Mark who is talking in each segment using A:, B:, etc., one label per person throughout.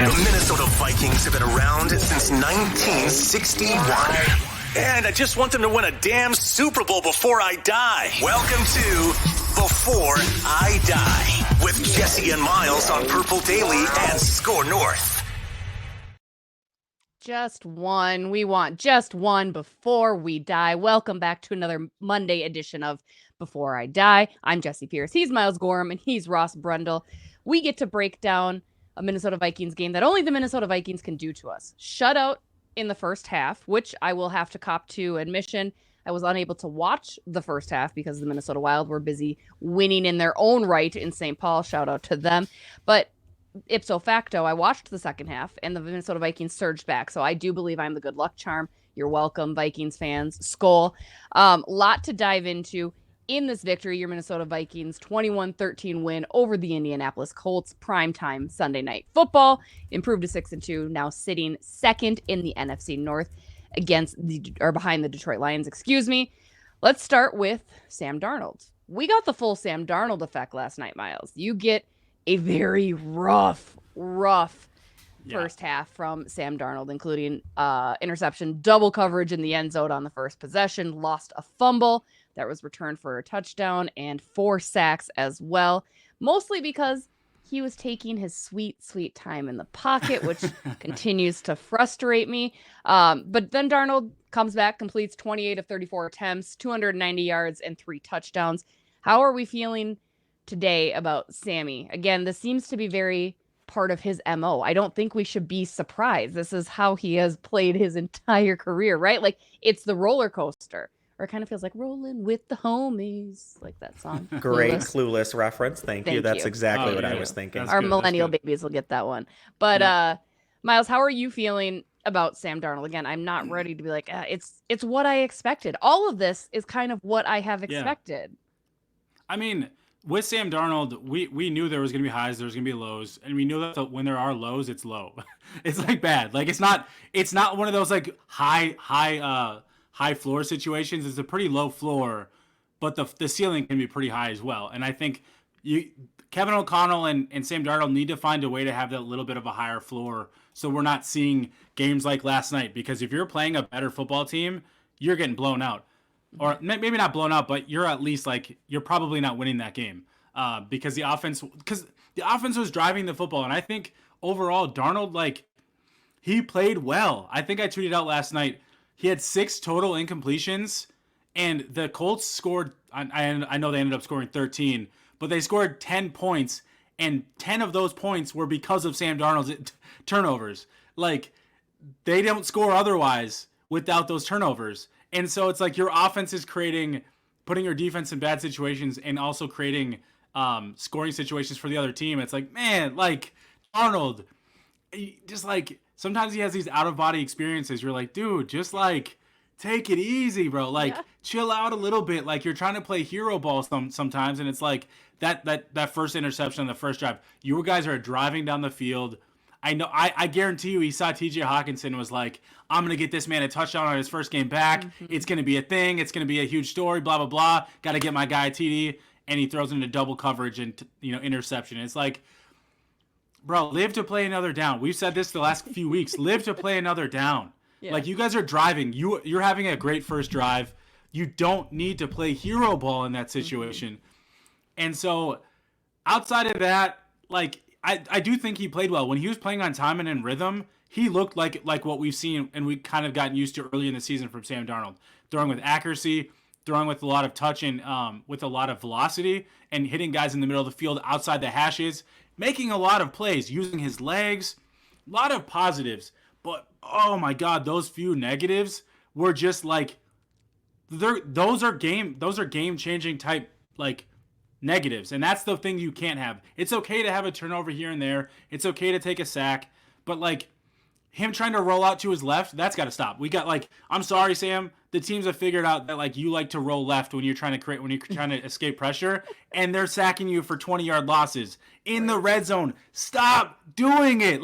A: The Minnesota Vikings have been around since 1961. And I just want them to win a damn Super Bowl before I die. Welcome to Before I Die with Jessi and Myles on Purple Daily and Score North.
B: Just one. We want just one before we die. Welcome back to another Monday edition of Before I Die. I'm Jessi Pierce. He's Myles Gorham, and he's Ross Brundle. We get to break down a Minnesota Vikings game that only the Minnesota Vikings can do to us. Shutout in the first half, which I will have to cop to admission. I was unable to watch the first half because the Minnesota Wild were busy winning in their own right in St. Paul. Shout out to them. But ipso facto, I watched the second half, and the Minnesota Vikings surged back. So I do believe I'm the good luck charm. You're welcome, Vikings fans. Skol. Lot to dive into in this victory. Your Minnesota Vikings 21-13 win over the Indianapolis Colts. Primetime Sunday night football. Improved to 6-2, now sitting second in the NFC North behind the Detroit Lions, excuse me. Let's start with Sam Darnold. We got the full Sam Darnold effect last night, Myles. You get a very rough first half from Sam Darnold, including interception, double coverage in the end zone on the first possession, lost a fumble that was returned for a touchdown, and 4 sacks as well, mostly because he was taking his sweet time in the pocket, which continues to frustrate me. But then Darnold comes back, completes 28 of 34 attempts, 290 yards, and 3 touchdowns. How are we feeling today about Sammy? Again, this seems to be very part of his MO. I don't think we should be surprised. This is how he has played his entire career, right? Like, it's the roller coaster. Or it kind of feels like rolling with the homies, like that song.
C: Great Clueless reference. Thank you. That's exactly what I was thinking.
B: Our millennial babies will get that one. But Myles, how are you feeling about Sam Darnold? Again, I'm not ready to be like, it's what I expected. All of this is kind of what I have expected.
D: I mean, with Sam Darnold, we knew there was going to be highs, there was going to be lows, and we knew that when there are lows, it's low. It's like bad. Like it's not one of those like high floor situations. It's a pretty low floor, but the ceiling can be pretty high as well. And I think Kevin O'Connell and Sam Darnold need to find a way to have that little bit of a higher floor, so we're not seeing games like last night. Because if you're playing a better football team, you're getting blown out. Or maybe not blown out, but you're at least you're probably not winning that game because the offense was driving the football. And I think overall, Darnold, he played well. I think I tweeted out last night, he had 6 total incompletions, and the Colts scored, I know they ended up scoring 13, but they scored 10 points, and 10 of those points were because of Sam Darnold's turnovers. Like, they don't score otherwise without those turnovers. And so it's like your offense is putting your defense in bad situations and also creating scoring situations for the other team. It's like, man, Darnold, just sometimes he has these out-of-body experiences. You're like, dude, just take it easy, bro. Chill out a little bit. You're trying to play hero ball sometimes, and it's like that first interception on the first drive. You guys are driving down the field. I know. I guarantee you, he saw T.J. Hawkinson and was like, I'm going to get this man a touchdown on his first game back. Mm-hmm. It's going to be a thing. It's going to be a huge story, blah, blah, blah. Got to get my guy a TD. And he throws into double coverage and, interception. It's like, bro, live to play another down. We've said this the last few weeks. Live to play another down. Yeah. You guys are driving. You're having a great first drive. You don't need to play hero ball in that situation. Mm-hmm. And so outside of that, I do think he played well. When he was playing on time and in rhythm, he looked like what we've seen and we kind of gotten used to early in the season from Sam Darnold. Throwing with accuracy, throwing with a lot of touch and with a lot of velocity, and hitting guys in the middle of the field outside the hashes, making a lot of plays, using his legs, a lot of positives. But, oh my God, those few negatives were just those are game-changing type, negatives, and that's the thing you can't have. It's okay to have a turnover here and there. It's okay to take a sack, but him trying to roll out to his left, that's got to stop. We got I'm sorry, Sam. The teams have figured out that you like to roll left when you're trying to escape pressure, and they're sacking you for 20-yard losses in the red zone. Stop doing it.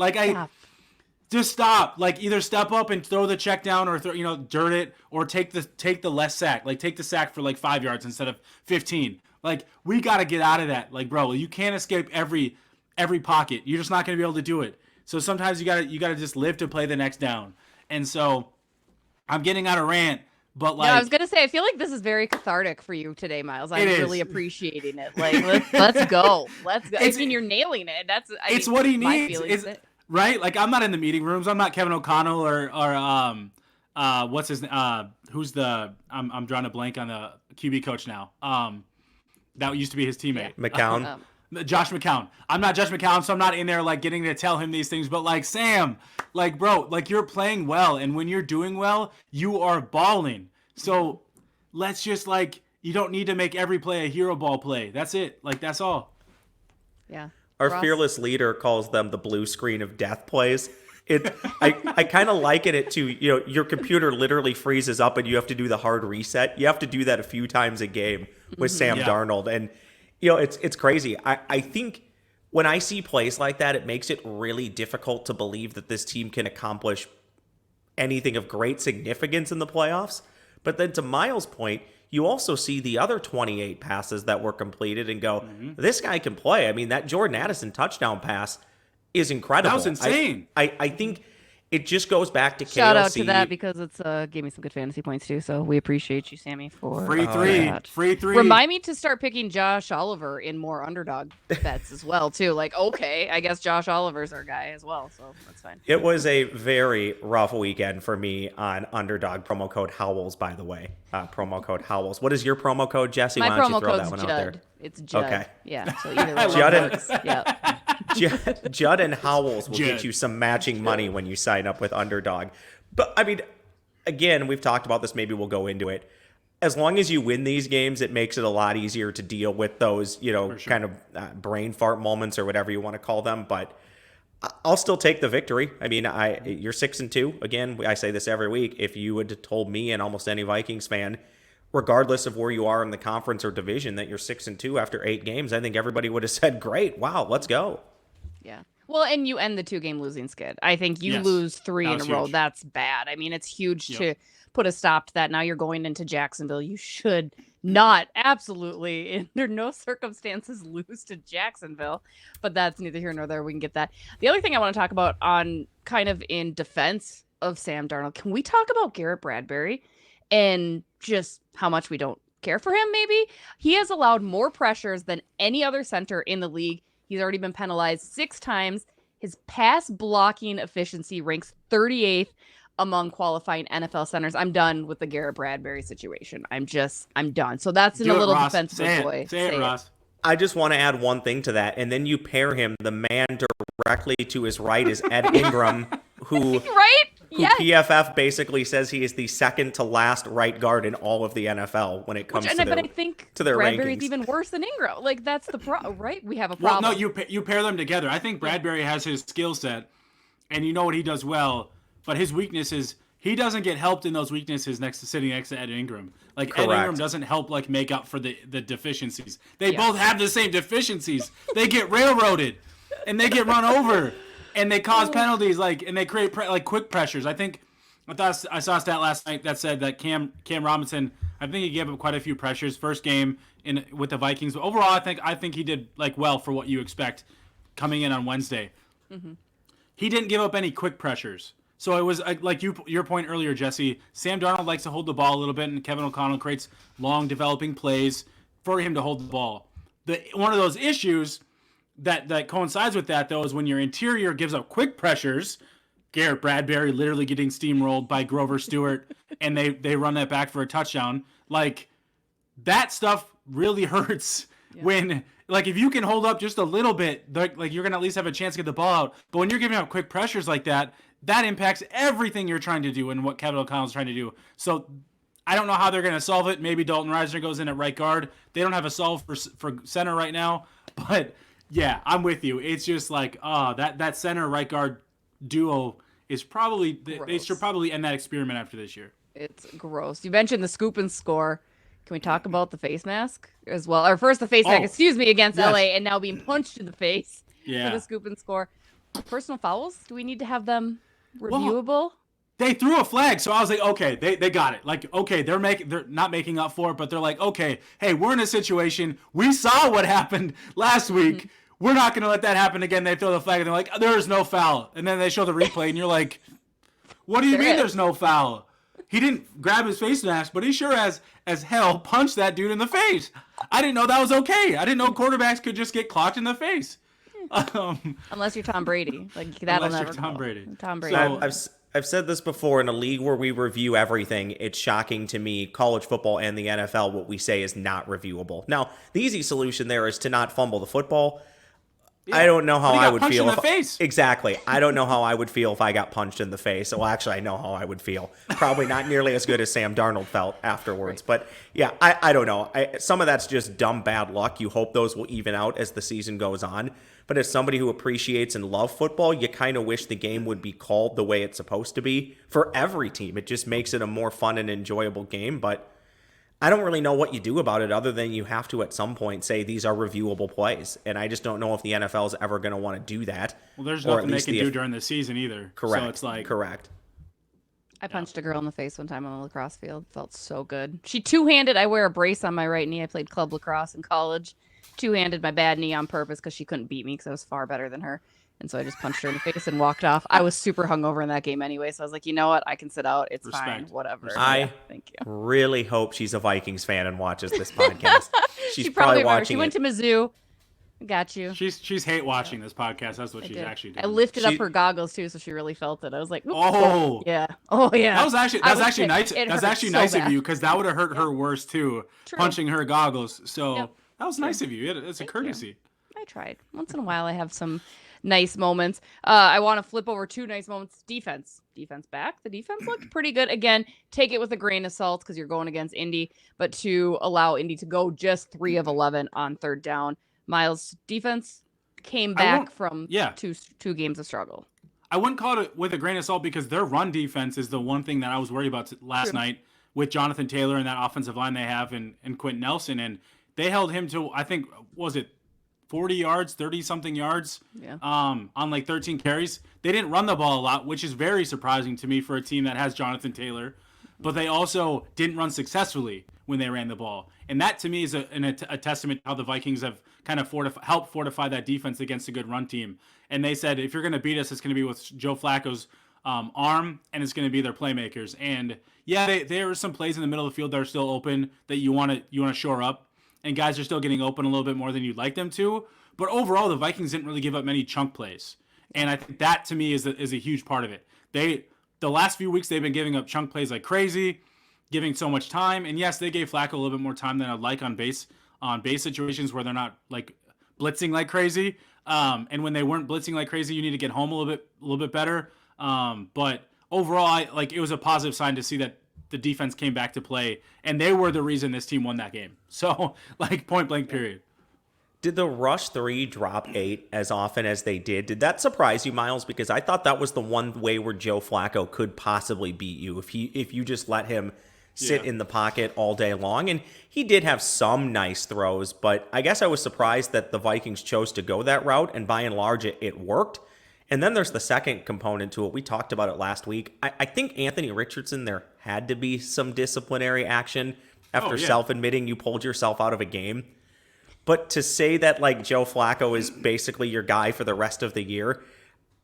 D: Just stop. Either step up and throw the check down, or dirt it, or take the less sack. Take the sack for 5 yards instead of 15. We got to get out of that. Bro, you can't escape every pocket. You're just not going to be able to do it. So sometimes you gotta just live to play the next down. And so I'm getting on a rant, but like
B: I was gonna say, I feel like this is very cathartic for you today, Myles. I'm really appreciating it. Like let's go. Let's go. I mean, you're nailing it. It's
D: what he needs. Right? Like I'm not in the meeting rooms. I'm not Kevin O'Connell or what's his who's the I'm drawing a blank on the QB coach now. That used to be his teammate.
C: McCown.
D: Josh McCown. I'm not Josh McCown, so I'm not in there like getting to tell him these things. But like Sam, like bro, like you're playing well, and when you're doing well, you are balling. So let's just like you don't need to make every play a hero ball play. That's it. Like that's all.
B: Yeah.
C: Our fearless leader calls them the blue screen of death plays. I kind of liken it to, your computer literally freezes up and you have to do the hard reset. You have to do that a few times a game with Sam Darnold. And, it's crazy. I think when I see plays like that, it makes it really difficult to believe that this team can accomplish anything of great significance in the playoffs. But then to Myles' point, you also see the other 28 passes that were completed and go, this guy can play. I mean, that Jordan Addison touchdown pass is incredible.
D: That was insane.
C: I think it just goes back to
B: Shout
C: KLC.
B: out to that because it's gave me some good fantasy points too. So we appreciate you, Sammy, for
D: free three.
B: That.
D: Free three.
B: Remind me to start picking Josh Oliver in more underdog bets as well too. Like, okay, I guess Josh Oliver's our guy as well, so that's fine.
C: It was a very rough weekend for me on underdog. Promo code Howells, by the way. Promo code Howells. What is your promo code, Jessi?
B: My
C: Why don't
B: promo
C: you throw
B: code's
C: that one
B: Judd.
C: out there?
B: It's Judd.
C: Okay.
B: Yeah. So either way,
C: Judd and Howells will
D: Judd.
C: get you some matching money when you sign up with Underdog. But, I mean, again, we've talked about this. Maybe we'll go into it. As long as you win these games, it makes it a lot easier to deal with those, kind of brain fart moments or whatever you want to call them. But I'll still take the victory. I mean, you're 6-2. Again, I say this every week. If you had told me and almost any Vikings fan, regardless of where you are in the conference or division, that you're 6-2 after 8 games, I think everybody would have said, great, wow, let's go.
B: Yeah. Well, and you end the 2-game losing skid. I think you lose 3 in a row.
D: Huge.
B: That's bad. I mean, it's huge to put a stop to that. Now you're going into Jacksonville. You should not absolutely under no circumstances lose to Jacksonville, but that's neither here nor there. We can get that. The other thing I want to talk about on kind of in defense of Sam Darnold, can we talk about Garrett Bradbury and just how much we don't care for him? Maybe he has allowed more pressures than any other center in the league. He's already been penalized 6 times. His pass blocking efficiency ranks 38th among qualifying NFL centers. I'm done with the Garrett Bradbury situation. I'm done. So that's in a little defensive way.
D: Say it, Ross.
C: I just want to add one thing to that. And then you pair him, the man directly to his right is Ed Ingram, who PFF basically says he is the second to last right guard in all of the NFL when it comes to
B: but I think
C: their
B: Bradbury's
C: rankings.
B: even worse than Ingram. Like that's the problem, right? We have a problem.
D: Well, no, you pair them together. I think Bradbury has his skill set, and you know what he does well. But his weakness is he doesn't get helped in those weaknesses sitting next to Ed Ingram. Like
C: Correct.
D: Ed Ingram doesn't help make up for the deficiencies. They both have the same deficiencies. They get railroaded, and they get run over, and they cause penalties and they create quick pressures. I saw a stat last night that said that Cam Robinson, I think he gave up quite a few pressures first game with the Vikings. But overall, I think he did well for what you expect coming in on Wednesday. Mm-hmm. He didn't give up any quick pressures. So it was like your point earlier, Jessi. Sam Darnold likes to hold the ball a little bit, and Kevin O'Connell creates long developing plays for him to hold the ball. One of those issues that coincides with that, though, is when your interior gives up quick pressures. Garrett Bradbury literally getting steamrolled by Grover Stewart, and they run that back for a touchdown. Like, that stuff really hurts when, if you can hold up just a little bit, you're going to at least have a chance to get the ball out. But when you're giving up quick pressures like that, that impacts everything you're trying to do and what Kevin O'Connell's trying to do. So I don't know how they're going to solve it. Maybe Dalton Risner goes in at right guard. They don't have a solve for center right now. But, yeah, I'm with you. It's just that center right guard duo is probably they should probably end that experiment after this year.
B: It's gross. You mentioned the scoop and score. Can we talk about the face mask as well? Or first the face mask, against LA, and now being punched in the face for the scoop and score. Personal fouls? Do we need to have them reviewable?
D: Well, they threw a flag, so I was like, okay, they got it. They're not making up for it, but they're like, okay, hey, we're in a situation. We saw what happened last week. we're not going to let that happen again. They throw the flag and they're like, there is no foul. And then they show the replay and you're like, what do you mean there's no foul? He didn't grab his face mask, but he sure as hell punched that dude in the face. I didn't know that was okay. I didn't know quarterbacks could just get clocked in the face.
B: Unless you're Tom Brady. Like, that'll never
D: Tom
B: go.
D: Brady.
B: Tom Brady.
C: So, I've said this before, in a league where we review everything, it's shocking to me, college football and the NFL, what we say is not reviewable. Now, the easy solution there is to not fumble the football. Yeah. I don't know how I would feel.
D: In the face.
C: Exactly. I don't know how I would feel if I got punched in the face. Well, actually, I know how I would feel. Probably not nearly as good as Sam Darnold felt afterwards. Right. But yeah, I don't know. Some of that's just dumb bad luck. You hope those will even out as the season goes on. But as somebody who appreciates and loves football, you kind of wish the game would be called the way it's supposed to be for every team. It just makes it a more fun and enjoyable game. But I don't really know what you do about it other than you have to at some point say these are reviewable plays. And I just don't know if the NFL is ever going to want to do that.
D: Well, there's nothing they can do during the season either.
C: Correct.
D: So it's like...
C: Correct.
B: I punched a girl in the face one time on a lacrosse field. Felt so good. She two-handed. I wear a brace on my right knee. I played club lacrosse in college. Two-handed my bad knee on purpose because she couldn't beat me because I was far better than her. And so I just punched her in the face and walked off. I was super hungover in that game anyway, so I was like, you know what? I can sit out. It's fine. Whatever.
C: I
B: thank you.
C: really hope she's a Vikings fan and watches this podcast.
B: She's probably watching. She went to Mizzou. Got you.
D: She's hate watching this podcast. That's what she's actually doing.
B: I lifted up her goggles too, so she really felt it. I was like,
D: oh
B: yeah, oh yeah.
D: That was actually nice. That's actually nice of you because that would have hurt her worse too. True. Punching her goggles. So that was nice of you. It's a courtesy.
B: I tried. Once in a while, I have some nice moments. I want to flip over two nice moments. Defense back. The defense looked pretty good. Again, take it with a grain of salt because you're going against Indy, but to allow Indy to go just 3 of 11 on third down. Myles' defense came back from two games of struggle.
D: I wouldn't call it with a grain of salt because their run defense is the one thing that I was worried about last night with Jonathan Taylor and that offensive line they have and Quentin Nelson. And they held him to, I think, was it 40 yards, 30-something yards on like 13 carries. They didn't run the ball a lot, which is very surprising to me for a team that has Jonathan Taylor. But they also didn't run successfully when they ran the ball. And that, to me, is a testament to how the Vikings have kind of helped fortify that defense against a good run team. And they said, if you're going to beat us, it's going to be with Joe Flacco's arm, and it's going to be their playmakers. And, there are some plays in the middle of the field that are still open that you want to shore up. And guys are still getting open a little bit more than you'd like them to. But overall, the Vikings didn't really give up many chunk plays. And I think that, to me, is a huge part of it. The last few weeks, they've been giving up chunk plays like crazy, giving so much time. And yes, they gave Flacco a little bit more time than I'd like on base situations where they're not like blitzing like crazy. And when they weren't blitzing like crazy, you need to get home a little bit better. But overall, it was a positive sign to see that the defense came back to play, and they were the reason this team won that game. So, point blank period.
C: Did the rush 3 drop 8 as often as they did? Did that surprise you, Myles? Because I thought that was the one way where Joe Flacco could possibly beat you if you just let him sit in the pocket all day long. And he did have some nice throws, but I guess I was surprised that the Vikings chose to go that route, and by and large, it worked. And then there's the second component to it. We talked about it last week. I think Anthony Richardson, there had to be some disciplinary action after self-admitting you pulled yourself out of a game. But to say that Joe Flacco is basically your guy for the rest of the year,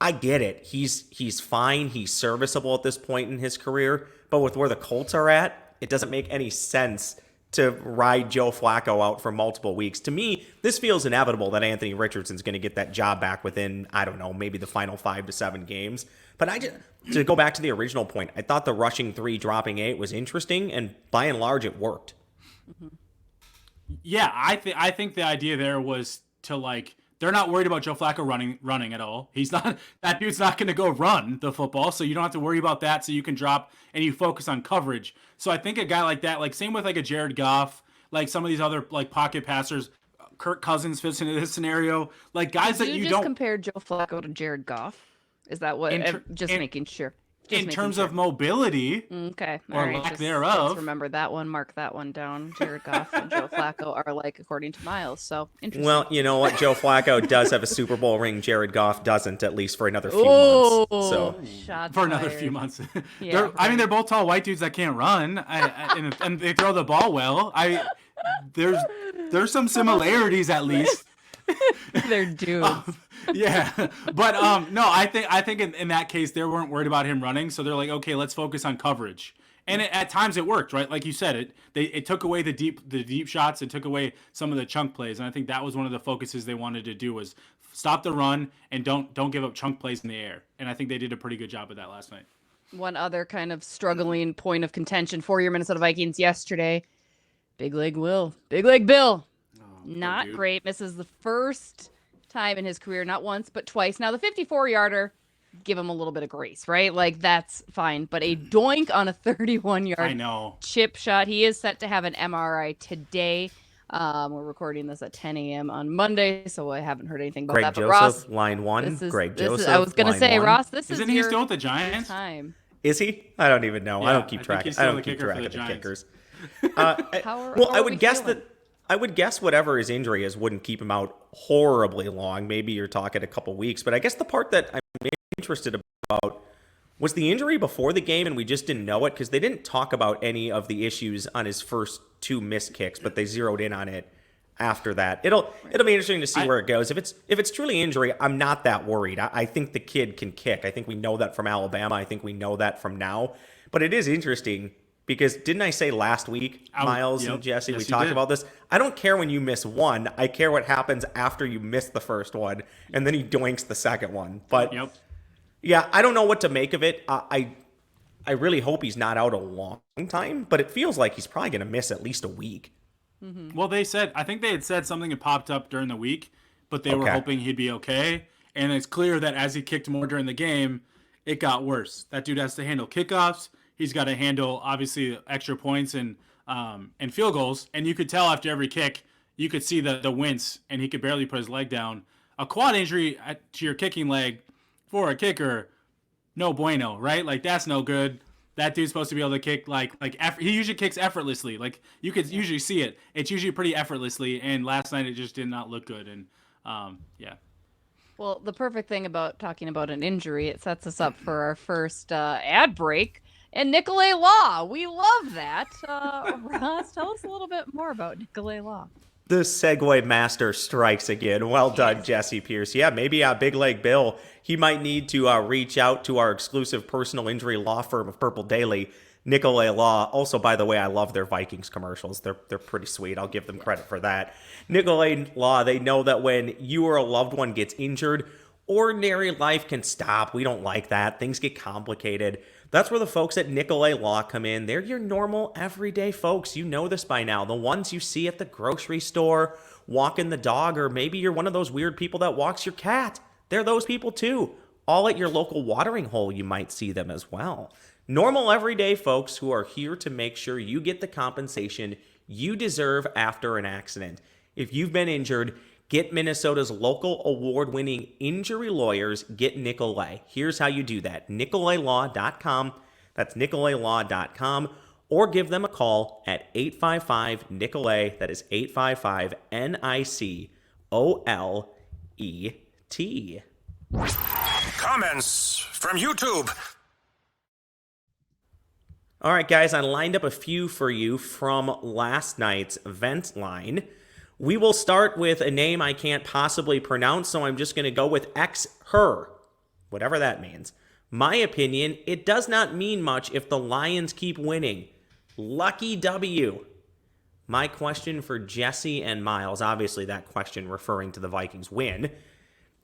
C: I get it. He's fine. He's serviceable at this point in his career. But with where the Colts are at, it doesn't make any sense to ride Joe Flacco out for multiple weeks. To me, this feels inevitable that Anthony Richardson's going to get that job back within, I don't know, maybe the final 5 to 7 games. But to go back to the original point, I thought the rushing 3, dropping 8 was interesting, and by and large, it worked.
B: Mm-hmm.
D: Yeah, I think the idea there was to they're not worried about Joe Flacco running at all. That dude's not going to go run the football, so you don't have to worry about that. So you can drop and you focus on coverage. So I think a guy like that, same with a Jared Goff, some of these other pocket passers, Kirk Cousins fits into this scenario. Guys that you don't
B: compare Joe Flacco to Jared Goff. Is that what? Making sure.
D: In terms of mobility,
B: okay,
D: or
B: right.
D: lack thereof.
B: Let's remember that one. Mark that one down. Jared Goff and Joe Flacco are according to Myles. So interesting.
C: Well, you know what? Joe Flacco does have a Super Bowl ring. Jared Goff doesn't, at least for another few months. So
D: for another few months. They're both tall white dudes that can't run, and they throw the ball well. There's some similarities at least.
B: They're dudes.
D: Yeah, but no, I think in that case they weren't worried about him running, so they're like, okay, let's focus on coverage. And at times it worked, right? Like you said, it took away the deep shots, it took away some of the chunk plays, and I think that was one of the focuses they wanted to do was stop the run and don't give up chunk plays in the air. And I think they did a pretty good job of that last night.
B: One other kind of struggling point of contention for your Minnesota Vikings yesterday, Big Leg Bill. Not great. Misses the first time in his career, not once, but twice. Now, the 54-yarder, give him a little bit of grace, right? Like, that's fine. But a doink on a 31-yard chip shot. He is set to have an MRI today. We're recording this at 10 a.m. on Monday, so I haven't heard anything about
C: Greg
B: that. But
C: Joseph,
B: Ross,
C: line one. Greg Joseph,
B: I was going to say,
C: one.
B: Ross, this
D: Isn't
B: is
D: he still with the Giants?
B: Time.
C: Is he? I don't even know.
D: Yeah,
C: I don't keep track. I don't keep track of the kickers. I would guess whatever his injury is wouldn't keep him out horribly long. Maybe you're talking a couple weeks. But I guess the part that I'm interested about was the injury before the game, and we just didn't know it because they didn't talk about any of the issues on his first two missed kicks, but they zeroed in on it after that. It'll be interesting to see where it goes. If it's truly injury, I'm not that worried. I think the kid can kick. I think we know that from Alabama. I think we know that from now. But it is interesting because didn't I say last week, Myles and Jessi, we talked about this? I don't care when you miss one. I care what happens after you miss the first one, and then he doinks the second one. But yeah, I don't know what to make of it. I really hope he's not out a long time, but it feels like he's probably going to miss at least a week.
B: Mm-hmm.
D: Well, they had said something had popped up during the week, but they were hoping he'd be okay. And it's clear that as he kicked more during the game, it got worse. That dude has to handle kickoffs. He's got to handle, obviously, extra points and field goals. And you could tell after every kick, you could see the wince, and he could barely put his leg down. A quad injury to your kicking leg for a kicker, no bueno, right? Like, that's no good. That dude's supposed to be able to kick he usually kicks effortlessly. Like, you could usually see it. It's usually pretty effortlessly, and last night it just did not look good. And yeah.
B: Well, the perfect thing about talking about an injury, it sets us up for our first ad break. And Nicolay Law, we love that. Ross, tell us a little bit more about Nicolay Law.
C: The segue master strikes again. Well done, Jessi Pierce. Yeah, maybe Big Leg Bill, he might need to reach out to our exclusive personal injury law firm of Purple Daily, Nicolay Law. Also, by the way, I love their Vikings commercials. They're pretty sweet. I'll give them credit for that. Nicolay Law, they know that when you or a loved one gets injured, ordinary life can stop. We don't like that. Things get complicated. That's where the folks at Nicolay Law come in. They're your normal, everyday folks. You know this by now. The ones you see at the grocery store, walking the dog, or maybe you're one of those weird people that walks your cat. They're those people too. All at your local watering hole, you might see them as well. Normal, everyday folks who are here to make sure you get the compensation you deserve after an accident. If you've been injured, get Minnesota's local award-winning injury lawyers, get Nicolay. Here's how you do that. NicolayLaw.com. That's NicolayLaw.com. Or give them a call at 855-NICOLAY. That is 855-NICOLET.
A: Comments from YouTube.
C: All right, guys, I lined up a few for you from last night's event line. We will start with a name I can't possibly pronounce, so I'm just going to go with her, whatever that means. My opinion, it does not mean much if the Lions keep winning. Lucky W. My question for Jessi and Myles, obviously that question referring to the Vikings win.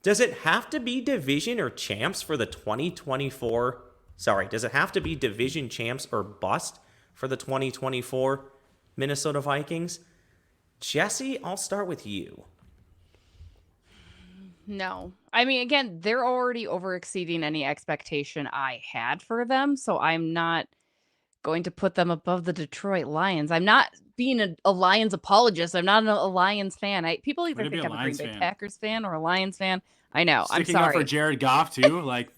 C: Does it have to be division or champs for the 2024? Does it have to be division champs or bust for the 2024 Minnesota Vikings? Jessi, I'll start with you.
B: No. I mean, again, they're already over-exceeding any expectation I had for them, so I'm not going to put them above the Detroit Lions. I'm not being a Lions apologist. I'm not a Lions fan. People either think I'm a Green Bay Packers fan or a Lions fan. I know.
D: Sticking
B: I'm sorry.
D: up for Jared Goff, too. Like,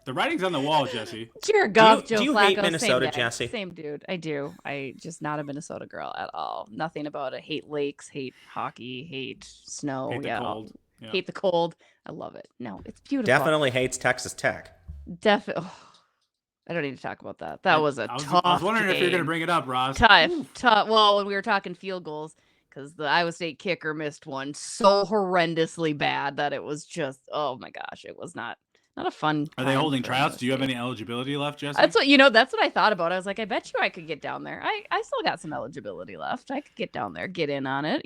D: the writing's on the wall, Jessi.
B: Jared Goff,
C: do you
B: Joe Flacco,
C: hate Minnesota, Jessi?
B: Same dude. I do. I just not a Minnesota girl at all. Nothing about it. Hate lakes, hate hockey, hate snow.
D: Hate the cold.
B: Yeah. Hate the cold. I love it. No, it's beautiful.
C: Definitely hates Texas Tech.
B: Definitely. Oh, I don't need to talk about that. That was a tough
D: I was wondering
B: game.
D: if you're going to bring it up, Ross.
B: Tough. Well, when we were talking field goals, because the Iowa State kicker missed one so horrendously bad that it was just, oh my gosh, it was not a fun
D: Are they
B: time
D: holding
B: for
D: tryouts?
B: Iowa
D: Do you have
B: State.
D: any eligibility left, Jessi?
B: That's what that's what I thought about. I was like, I bet you I could get down there. I still got some eligibility left. I could get down there, get in on it,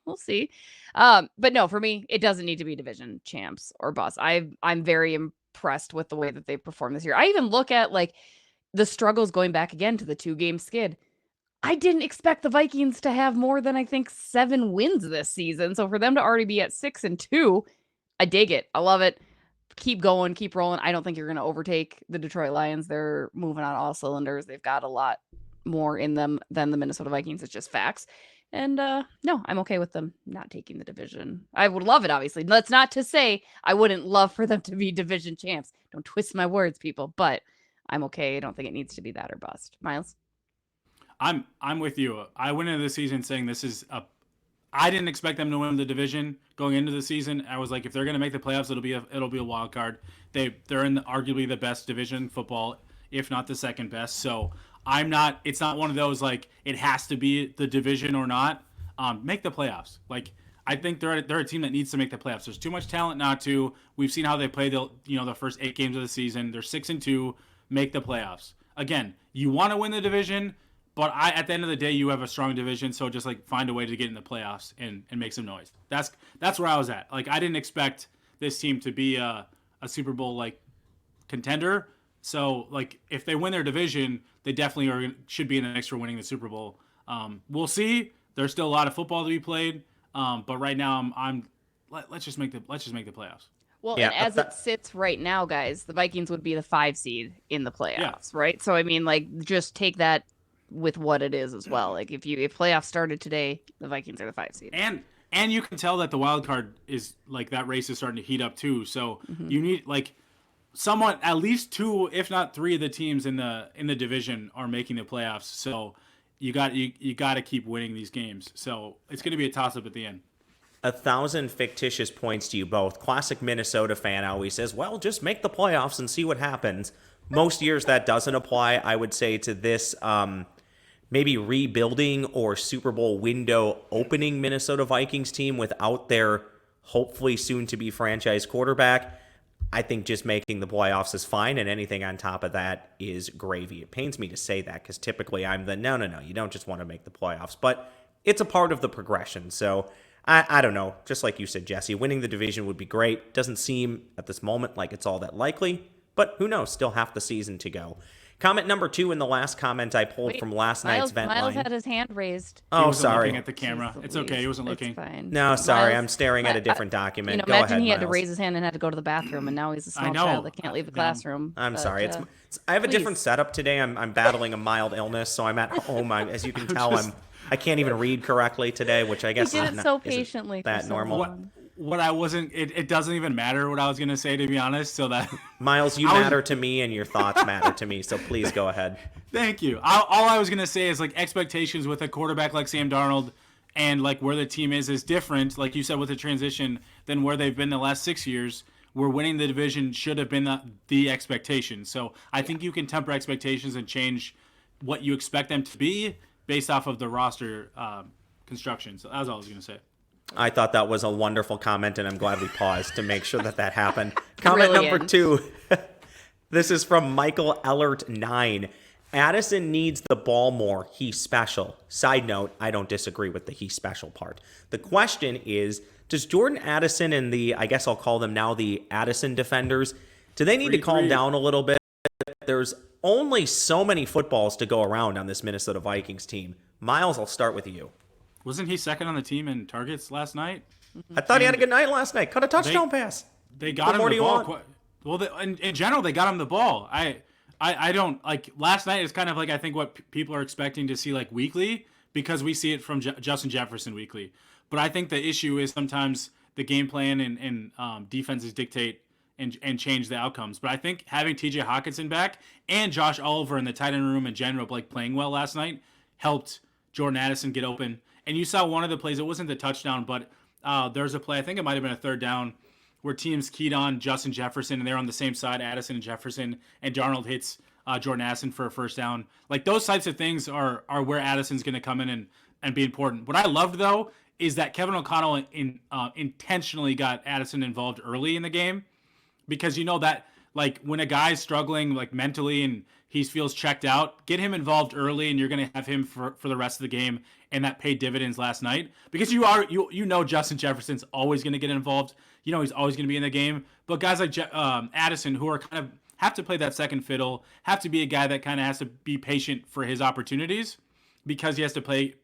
B: we'll see. But no, for me, it doesn't need to be division champs or bust. I'm very impressed with the way that they've performed this year. I even look at like the struggles going back again to the 2-game skid. I didn't expect the Vikings to have more than I think 7 wins this season. So for them to already be at 6-2, I dig it. I love it. Keep going, keep rolling. I don't think you're going to overtake the Detroit Lions. They're moving on all cylinders. They've got a lot more in them than the Minnesota Vikings. It's just facts. And no, I'm okay with them not taking the division. I would love it, obviously. That's not to say I wouldn't love for them to be division champs. Don't twist my words, people. But I'm okay. I don't think it needs to be that or bust. Myles?
D: I'm with you. I went into the season saying I didn't expect them to win the division going into the season. I was like, if they're going to make the playoffs, it'll be a wild card. They're in arguably the best division in football, if not the second best. So it's not one of those like it has to be the division or not. Make the playoffs. Like I think they're a team that needs to make the playoffs. There's too much talent not to. We've seen how they played the first 8 games of the season. They're 6-2. Make the playoffs. Again, you want to win the division. But at the end of the day, you have a strong division, so just like find a way to get in the playoffs and make some noise. That's where I was at. Like I didn't expect this team to be a Super Bowl like contender. So like if they win their division, they definitely should be in the mix for winning the Super Bowl. We'll see. There's still a lot of football to be played. But right now let's just make the playoffs.
B: Well,
C: Yeah,
B: and as it sits right now, guys, the Vikings would be the 5 seed in the playoffs, right? So I mean, like just take that with what it is as well. Like if playoffs started today, the Vikings are the 5 seed.
D: And you can tell that the wild card is like that race is starting to heat up too. So you need like somewhat at least 2, if not 3 of the teams in the division are making the playoffs. So you got to keep winning these games. So it's going to be a toss up at the end.
C: 1,000 fictitious points to you both. Classic Minnesota fan always says, well, just make the playoffs and see what happens. Most years that doesn't apply. I would say to this maybe rebuilding or Super Bowl window opening Minnesota Vikings team without their hopefully soon-to-be franchise quarterback. I think just making the playoffs is fine, and anything on top of that is gravy. It pains me to say that because typically I'm the no, you don't just want to make the playoffs. But it's a part of the progression. So I don't know. Just like you said, Jessi, winning the division would be great. Doesn't seem at this moment like it's all that likely, but who knows? Still half the season to go. Comment number 2 in the last comment I pulled from last night's vent
B: Myles
C: line.
B: had his hand raised.
C: Oh,
D: He wasn't
C: sorry.
D: looking at the camera. It's okay. He wasn't looking.
B: It's fine.
C: No, sorry.
B: Myles,
C: I'm staring at a different document. Go
B: imagine
C: ahead,
B: he had to
C: Myles.
B: raise his hand and had to go to the bathroom, and now he's a small
D: know.
B: child that can't leave the classroom.
C: I'm
B: But,
C: sorry. I have a
B: please.
C: different setup today. I'm battling a mild illness, so I'm at home. As you can tell, I can't even read correctly today, which I guess
B: He did
C: is
B: it
C: not,
B: so
C: isn't
B: patiently.
C: that
B: for so
C: normal.
B: long.
D: What I wasn't, it doesn't even matter what I was going to say, to be honest. So that
C: Miles, you matter to me, and your thoughts matter to me. So please go ahead.
D: Thank you. All I was going to say is like expectations with a quarterback like Sam Darnold and like where the team is different, like you said, with the transition than where they've been the last 6 years. Where winning the division should have been the expectation. So I think you can temper expectations and change what you expect them to be based off of the roster construction. So that's all I was going to say.
C: I thought that was a wonderful comment, and I'm glad we paused to make sure that happened. Comment
B: Brilliant.
C: number 2. This is from Michael Ellert 9. Addison needs the ball more. He's special. Side note, I don't disagree with the he's special part. The question is, does Jordan Addison and I guess I'll call them now the Addison defenders, do they need to calm down a little bit? There's only so many footballs to go around on this Minnesota Vikings team. Myles, I'll start with you.
D: Wasn't he second on the team in targets last night?
C: I thought he had a good night last night. Cut a touchdown pass.
D: They got him the ball. In general, they got him the ball. I don't like last night is kind of like I think what people are expecting to see like weekly because we see it from Justin Jefferson weekly. But I think the issue is sometimes the game plan and defenses dictate and change the outcomes. But I think having TJ Hawkinson back and Josh Oliver in the tight end room in general, like playing well last night, helped Jordan Addison get open. And you saw one of the plays, it wasn't the touchdown, but there's a play, I think it might have been a third down, where teams keyed on Justin Jefferson, and they're on the same side, Addison and Jefferson, and Darnold hits Jordan Addison for a first down. Like, those types of things are where Addison's going to come in and and be important. What I loved, though, is that Kevin O'Connell intentionally got Addison involved early in the game, because you know that, like, when a guy's struggling, like, mentally and he feels checked out, get him involved early, and you're going to have him for the rest of the game, and that paid dividends last night, because you know Justin Jefferson's always going to get involved. You know he's always going to be in the game. But guys like Addison, who are kind of have to play that second fiddle, have to be a guy that kind of has to be patient for his opportunities, because he has to play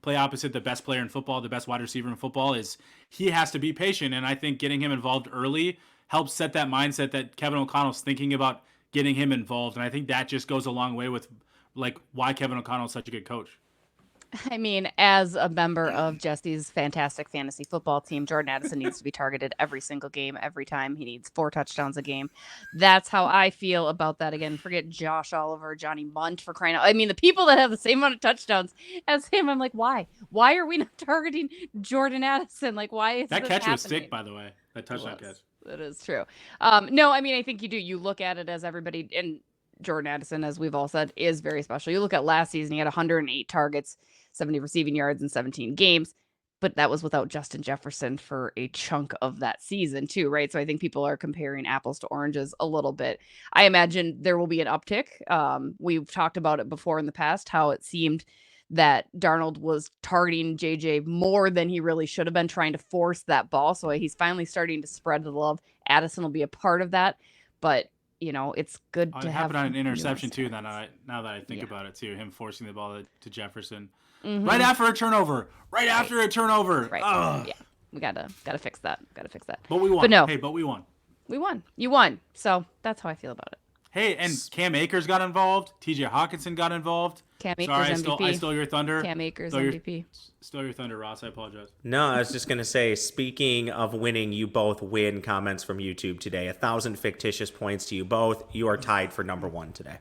D: opposite the best player in football, the best wide receiver in football, is he has to be patient. And I think getting him involved early helps set that mindset that Kevin O'Connell's thinking about getting him involved. And I think that just goes a long way with, like, why Kevin O'Connell is such a good coach.
B: I mean, as a member of Jesse's fantastic fantasy football team, Jordan Addison needs to be targeted every single game, every time. He needs 4 touchdowns a game. That's how I feel about that. Again, forget Josh Oliver, Johnny Munt, for crying out. I mean, the people that have the same amount of touchdowns as him, I'm like, why? Why are we not targeting Jordan Addison? Like, why is
D: that
B: this
D: catch
B: happening?
D: was sick, by the way. That touchdown catch.
B: That is true. No, I mean, I think you do. You look at it as everybody, and Jordan Addison, as we've all said, is very special. You look at last season, he had 108 targets, 70 receiving yards in 17 games, but that was without Justin Jefferson for a chunk of that season too, right? So I think people are comparing apples to oranges a little bit. I imagine there will be an uptick. We've talked about it before in the past, how it seemed that Darnold was targeting JJ more than he really should have been, trying to force that ball. So he's finally starting to spread the love. Addison will be a part of that, but you know, it's good to have. It
D: happened on an interception too. Now that I think about it too, him forcing the ball to Jefferson.
B: Mm-hmm.
D: Right after a turnover. Right.
B: Right. Yeah. We gotta fix that.
D: But we won.
B: But no.
D: Hey, but we won.
B: We won. You won. So that's how I feel about it.
D: Hey, and Cam Akers got involved. TJ Hawkinson got involved.
B: Cam Akers
D: MVP. I stole your thunder.
B: Cam Akers MVP.
D: Stole your thunder, Ross. I apologize.
C: No, I was just going to say, speaking of winning, you both win comments from YouTube today. 1,000 fictitious points to you both. You are tied for number 1 today.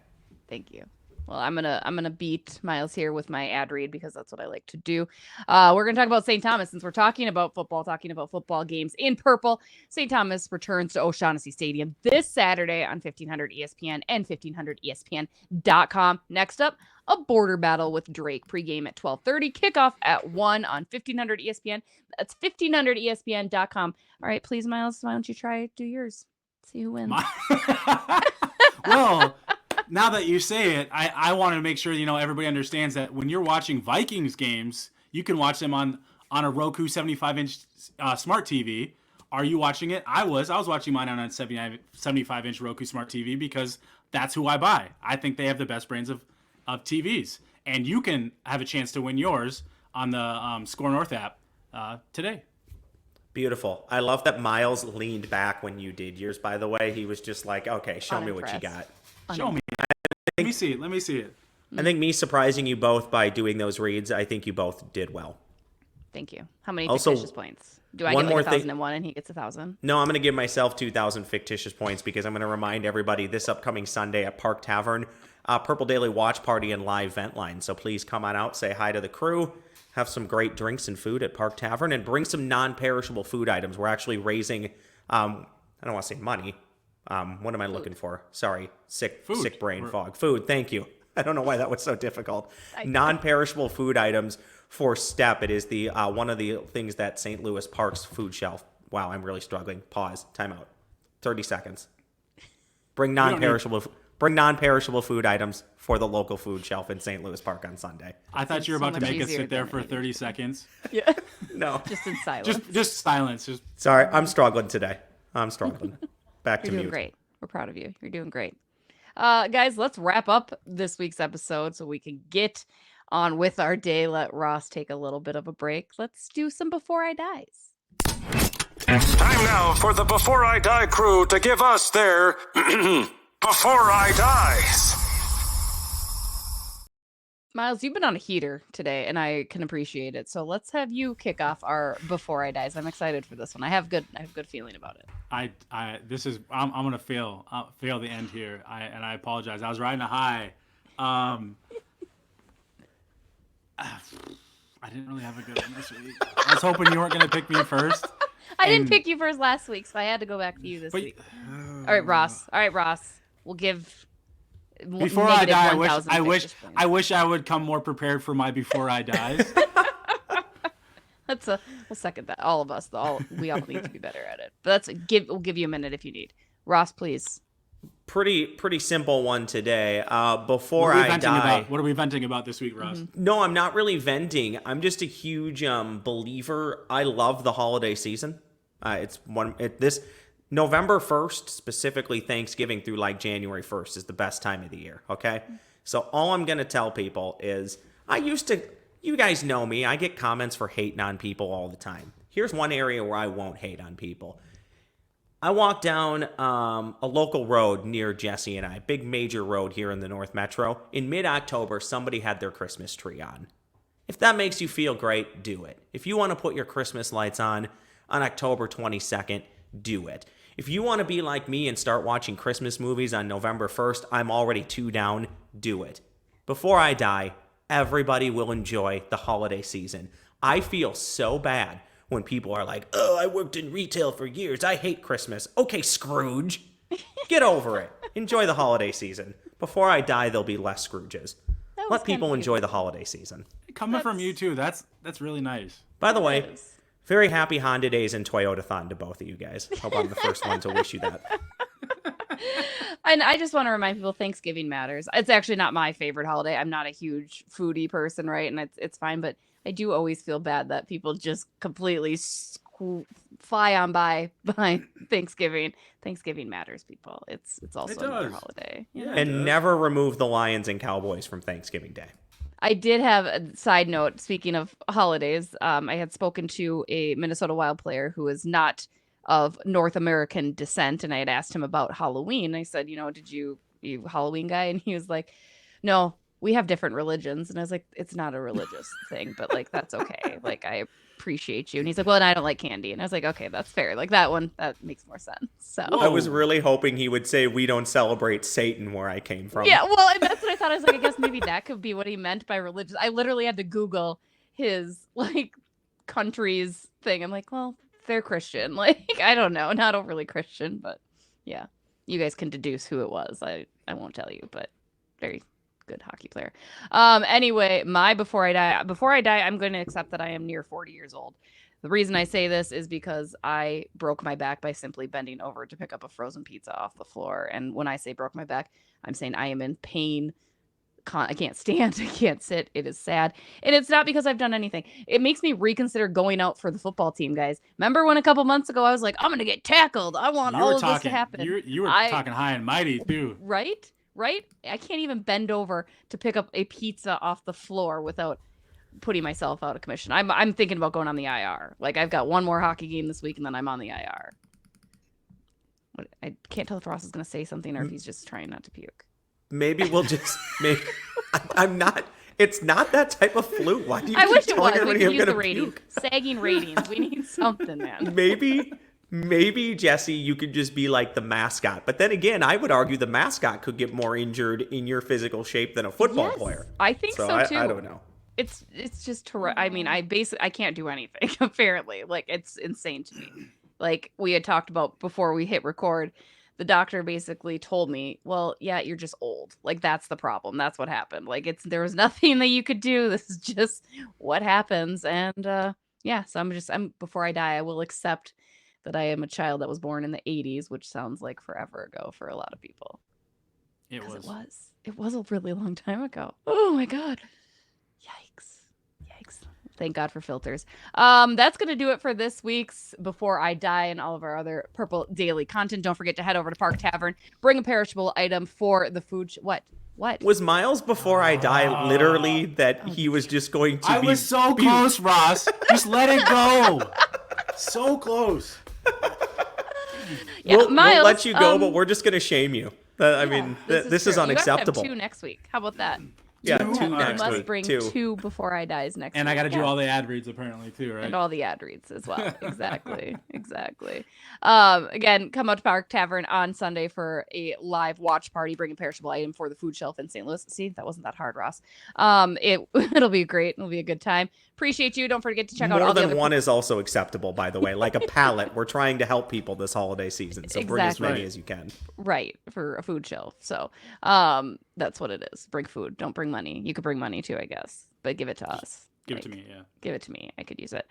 B: Thank you. Well, I'm gonna beat Myles here with my ad read, because that's what I like to do. We're gonna talk about St. Thomas, since we're talking about football games in purple. St. Thomas returns to O'Shaughnessy Stadium this Saturday on 1500 ESPN and 1500ESPN.com. Next up, a border battle with Drake. Pregame at 12:30, kickoff at 1 on 1500 ESPN. That's 1500ESPN.com. All right, please, Myles, why don't you try do yours? See who wins.
D: Well, now that you say it, I want to make sure everybody understands that when you're watching Vikings games, you can watch them on a Roku 75-inch smart TV. Are you watching it? I was watching mine on a 75-inch Roku smart TV, because that's who I buy. I think they have the best brands of TVs, and you can have a chance to win yours on the Score North app today.
C: Beautiful. I love that Myles leaned back when you did yours, by the way. He was just like, okay, show me what you got.
D: Show me. Let me see it.
C: I think me surprising you both by doing those reads, I think you both did well.
B: Thank you. How many
C: Also,
B: fictitious points? Do I get like 1,001 and he gets 1,000?
C: No, I'm going to give myself 2,000 fictitious points, because I'm going to remind everybody this upcoming Sunday at Park Tavern, Purple Daily Watch Party and live vent line. So please come on out, say hi to the crew, have some great drinks and food at Park Tavern, and bring some non-perishable food items. We're actually raising, I don't want to say money. What am I looking for? Sorry, sick brain fog. Food, thank you. I don't know why that was so difficult. Non-perishable food items for STEP. It is the one of the things that St. Louis Park's food shelf. Wow, I'm really struggling. Pause. Time out. 30 seconds. Bring non-perishable food items for the local food shelf in St. Louis Park on Sunday.
D: I thought you were about to make us sit there for 30 seconds.
B: Yeah.
C: No.
B: Just in silence.
D: Just silence.
C: Sorry, I'm struggling today. Back to
B: You're doing
C: mute.
B: great. We're proud of you. You're doing great. Guys, let's wrap up this week's episode so we can get on with our day. Let Ross take a little bit of a break. Let's do some Before I Dies.
A: Time now for the Before I Die crew to give us their Before I Dies.
B: Myles, you've been on a heater today, and I can appreciate it. So let's have you kick off our Before I Dies. I'm excited for this one. I have good feeling about it.
D: I'm gonna fail the end here. I apologize. I was riding a high. I didn't really have a good one this week. I was hoping you weren't gonna pick me first.
B: I didn't pick you first last week, so I had to go back to you this week. All right, Ross. We'll give.
D: Before I die, I wish I would come more prepared for my Before I Dies.
B: We'll second that. All of us, we all need to be better at it. But we'll give you a minute if you need. Ross, please.
C: Pretty simple one today. Before
D: What are we
C: I
D: venting
C: die.
D: about? What are we venting about this week, Ross?
C: No, I'm not really venting. I'm just a huge believer. I love the holiday season. This November 1st, specifically Thanksgiving through like January 1st is the best time of the year. Okay. So all I'm going to tell people is you guys know me. I get comments for hating on people all the time. Here's one area where I won't hate on people. I walked down a local road near Jessi and I, big major road here in the North Metro. In mid-October, somebody had their Christmas tree on. If that makes you feel great, do it. If you want to put your Christmas lights on October 22nd, do it. If you want to be like me and start watching Christmas movies on November 1st, I'm already 2 down, do it. Before I die, everybody will enjoy the holiday season. I feel so bad when people are like, oh, I worked in retail for years. I hate Christmas. Okay, Scrooge. Get over it. Enjoy the holiday season. Before I die, there'll be less Scrooges. Let people enjoy the holiday season.
D: Coming from you, too. That's really nice.
C: By the way, very happy Honda Days and Toyotathon to both of you guys. Hope I'm the first one to wish you that.
B: And I just want to remind people Thanksgiving matters. It's actually not my favorite holiday. I'm not a huge foodie person, right? And it's fine, but I do always feel bad that people just completely fly on by Thanksgiving. Thanksgiving matters, people. It's also another holiday.
C: Yeah, and never remove the Lions and Cowboys from Thanksgiving Day.
B: I did have a side note. Speaking of holidays, I had spoken to a Minnesota Wild player who is not of North American descent, and I had asked him about Halloween. I said, did you Halloween guy? And he was like, no, we have different religions. And I was like, it's not a religious thing, but like, that's okay. Like, I appreciate you. And he's like, well, and I don't like candy. And I was like, okay, that's fair. Like that makes more sense. So
C: I was really hoping he would say, we don't celebrate Satan where I came from.
B: Yeah. Well, and that's what I thought. I was like, I guess maybe that could be what he meant by religious. I literally had to Google his like country's thing. I'm like, well, they're Christian. Like, I don't know, not overly Christian, but yeah, you guys can deduce who it was. I won't tell you, but very good hockey player. Anyway, before I die, I'm going to accept that I am near 40 years old. The reason I say this is because I broke my back by simply bending over to pick up a frozen pizza off the floor. And when I say broke my back, I'm saying I am in pain. I can't stand. I can't sit. It is sad. And it's not because I've done anything. It makes me reconsider going out for the football team, guys. Remember when a couple months ago I was like, I'm going to get tackled. I want all of this to happen.
D: You were talking high and mighty, too.
B: Right? I can't even bend over to pick up a pizza off the floor without putting myself out of commission. I'm thinking about going on the IR. Like, I've got one more hockey game this week, and then I'm on the IR. I can't tell if Ross is going to say something or if he's just trying not to puke.
C: Maybe we'll just make. I'm not. It's not that type of flu. Why do you?
B: I wish it was.
C: We
B: could use the ratings. Sagging ratings. We need something, man.
C: Maybe Jessi, you could just be like the mascot. But then again, I would argue the mascot could get more injured in your physical shape than a football player.
B: I think so too.
C: I don't know.
B: It's just I mean, I can't do anything. Apparently, like it's insane to me. Like we had talked about before we hit record. The doctor basically told me, well, yeah, you're just old. Like, that's the problem. That's what happened. Like, there was nothing that you could do. This is just what happens. And, yeah, so before I die, I will accept that I am a child that was born in the 80s, which sounds like forever ago for a lot of people. It was a really long time ago. Oh my God. Yikes. Thank God for filters. That's going to do it for this week's Before I Die and all of our other Purple Daily content. Don't forget to head over to Park Tavern. Bring a perishable item for the food. What?
C: Was Myles Before I Die literally that he was just going to
D: I was so close, Ross. Just let it go. So close.
B: Yeah,
C: we'll
B: Myles,
C: let you go, but we're just going to shame you. I mean, this is unacceptable.
B: You have to have 2 next week. How about that?
C: Yeah, 2 next week.
B: You must bring 2 Before I Dies next week.
D: And I got to do all the ad reads apparently too, right?
B: And all the ad reads as well. Exactly. Again, come out to Park Tavern on Sunday for a live watch party. Bring a perishable item for the food shelf in St. Louis. See, that wasn't that hard, Ross. It'll be great. It'll be a good time. Appreciate you. Don't forget to check out all the other...
C: More than one is also acceptable, by the way. Like a pallet. We're trying to help people this holiday season, so bring as many as you can.
B: Right, for a food shelf. So that's what it is. Bring food. Don't bring money. You could bring money too, I guess, but give it to us.
D: Give it to me, yeah.
B: Give it to me. I could use it.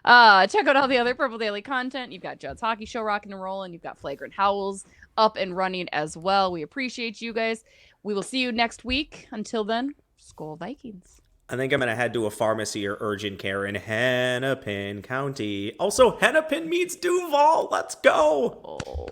B: Check out all the other Purple Daily content. You've got Judd's Hockey Show rocking and rolling. You've got Flagrant Howls up and running as well. We appreciate you guys. We will see you next week. Until then, Skol Vikings.
C: I think I'm going to head to a pharmacy or urgent care in Hennepin County. Also, Hennepin meets Duval. Let's go.
B: Oh.